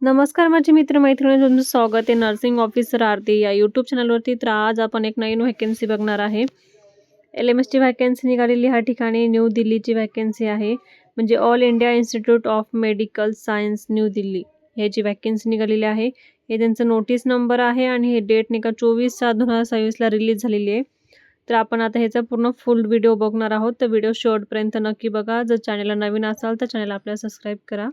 नमस्कार माझे मित्र-मैत्रिणी, तुमचं स्वागत आहे नर्सिंग ऑफिसर आरती या यूट्यूब चॅनलवरती. तर आज आपण एक नवीन व्हॅकन्सी बघणार आहे. LMSची व्हॅकन्सी निघालेली ह्या ठिकाणी न्यू दिल्लीची व्हॅकन्सी आहे. म्हणजे all India institute of medical science new Delhi ह्याची व्हॅकन्सी निघालेली आहे. हे त्यांचं नोटीस नंबर आहे आणि हे डेट नाही का 24/7/2026ला रिलीज झालेली आहे. तर आपण आता ह्याचा पूर्ण फुल व्हिडिओ बघणार आहोत. तर व्हिडिओ शेवटपर्यंत नक्की बघा. जर चॅनलला नवीन असाल तर चॅनल आपल्याला सबस्क्राईब करा.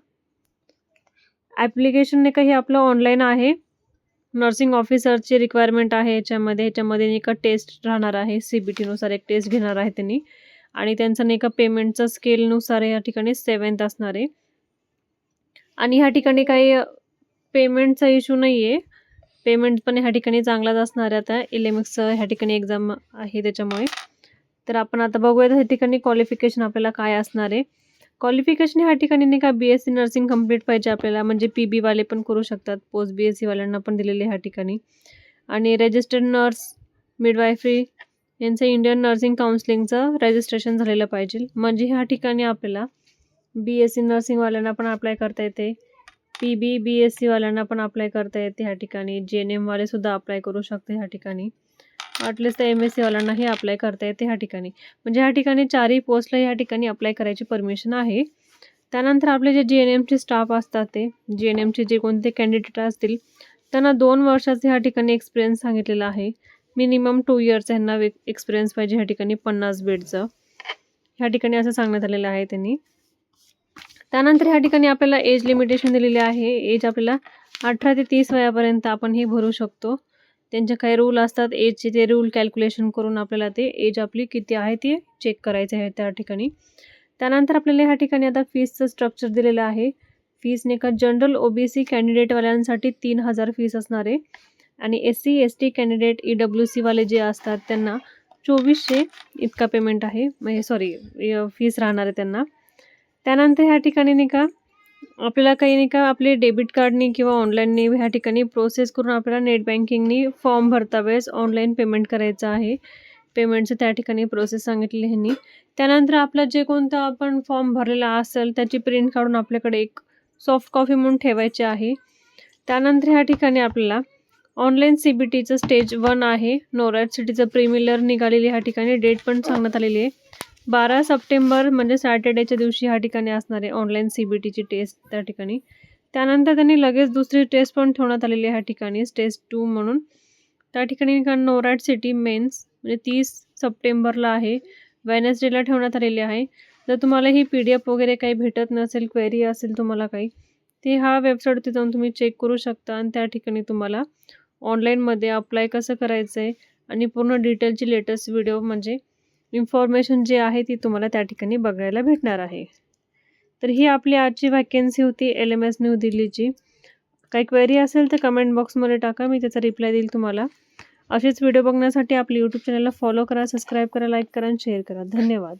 ॲप्लिकेशन नाही का हे आपलं ऑनलाईन आहे. नर्सिंग ऑफिसरची रिक्वायरमेंट आहे ह्याच्यामध्ये नाही का टेस्ट राहणार आहे. CBTनुसार एक टेस्ट घेणार आहे त्यांनी आणि त्यांचं नाही का पेमेंटचं स्केलनुसार या ठिकाणी 7th असणार आहे. आणि ह्या ठिकाणी काही पेमेंटचा इश्यू नाही आहे. पेमेंट पण ह्या ठिकाणी चांगलाच असणार आहे. आता LMS ह्या ठिकाणी एक्झाम आहे त्याच्यामुळे. तर आपण आता बघूयात ह्या ठिकाणी क्वालिफिकेशन आपल्याला काय असणार आहे. क्वालिफिकेशन ह्या ठिकाणी नाही का BSc नर्सिंग कंप्लीट पाहिजे आपल्याला. म्हणजे PB वाले पण करू शकतात. पोस्ट BSc वाल्यांना पण दिलेले ह्या ठिकाणी. आणि रजिस्टर्ड नर्स मिडवायफरी यांचं इंडियन नर्सिंग काउन्सिलिंगचं रजिस्ट्रेशन झालेलं पाहिजे. म्हणजे ह्या ठिकाणी आपल्याला BSc नर्सिंग वाल्यांना पण अप्लाय करता येते. PB BSc वाल्यांना पण अप्लाय करता येते ह्या ठिकाणी. GNM वाले सुद्धा अप्लाय करू शकते ह्या ठिकाणी. वाटलेच तर MSc वाल्यांनाही अप्लाय करता येते ह्या ठिकाणी. म्हणजे ह्या ठिकाणी 4ही पोस्टला ह्या ठिकाणी अप्लाय करायची परमिशन आहे. त्यानंतर आपले जे GNMचे स्टाफ असतात ते GNMचे जे कोणते कॅन्डिडेट असतील त्यांना 2 वर्षाचे ह्या ठिकाणी एक्सपिरियन्स सांगितलेला आहे. मिनिमम 2 इयर्स ह्यांना एक्सपिरियन्स पाहिजे ह्या ठिकाणी 50 बेडचं. ह्या ठिकाणी असं सांगण्यात आलेलं आहे त्यांनी. त्यानंतर ह्या ठिकाणी आपल्याला एज लिमिटेशन दिलेली आहे. एज आपल्याला 18 ते 30 वयापर्यंत आपण हे भरू शकतो. त्यांचे काही रूल असतात एजचे, ते रूल कॅल्क्युलेशन करून आपल्याला ते एज आपली किती आहे ते चेक करायचं आहे त्या ठिकाणी. त्यानंतर आपल्याला ह्या ठिकाणी आता फीसचं स्ट्रक्चर दिलेलं आहे. फीस नाही का जनरल OBC कॅन्डिडेटवाल्यांसाठी 3,000 फीस असणार आहे. आणि SC ST कॅन्डिडेट EWC वाले जे असतात त्यांना 2,400 इतका पेमेंट आहे. म्हणजे फीस राहणार आहे त्यांना. त्यानंतर ह्या ठिकाणी नाही का आपल्याला काही नाही का आपले डेबिट कार्डनी किंवा ऑनलाईननी ह्या ठिकाणी प्रोसेस करून आपल्याला नेट बँकिंगनी फॉर्म भरता वेळेस ऑनलाईन पेमेंट करायचं आहे. पेमेंटचं त्या ठिकाणी प्रोसेस सांगितली ह्यांनी. त्यानंतर आपला जे कोणता आपण फॉर्म भरलेला असेल त्याची प्रिंट काढून आपल्याकडे एक सॉफ्ट कॉपी म्हणून ठेवायची आहे. त्यानंतर ह्या ठिकाणी आपल्याला ऑनलाईन CBTचं स्टेज 1 आहे. नोरॅड सिटीचं प्रीमिलर निघालेली ह्या ठिकाणी डेट पण सांगण्यात आलेली आहे. 12 सप्टेंबर म्हणजे सॅटर्डेच्या दिवशी ह्या ठिकाणी असणार आहे ऑनलाईन CBTची टेस्ट त्या ठिकाणी. त्यानंतर त्यांनी लगेच दुसरी टेस्ट पण ठेवण्यात आलेली आहे ह्या ठिकाणी स्टेज 2 म्हणून. त्या ठिकाणी नोरॅड सिटी मेन्स म्हणजे 30 सप्टेंबरला आहे. वेडनेसडेला ठेवण्यात आलेली आहे. जर तुम्हाला ही PDF वगैरे काही भेटत नसेल, क्वेरी असेल तुम्हाला काही, ते ह्या वेबसाईटवरती जाऊन तुम्ही चेक करू शकता आणि त्या ठिकाणी तुम्हाला ऑनलाईनमध्ये अप्लाय कसं करायचं आहे आणि पूर्ण डिटेलची लेटेस्ट व्हिडिओ म्हणजे इन्फॉर्मेशन जी आहे ती तुम्हाला त्या ठिकाणी बघायला भेटणार आहे. तर ही आपली आजची व्हॅकन्सी होती LMS न्यू दिल्लीची. काही क्वेरी असेल तर कमेंट बॉक्समध्ये टाका, मी त्याचा रिप्लाय देईल तुम्हाला. असेच व्हिडिओ बघण्यासाठी आपल्या यूट्यूब चॅनलला फॉलो करा, सबस्क्राईब करा, लाईक करा आणि शेअर करा. धन्यवाद.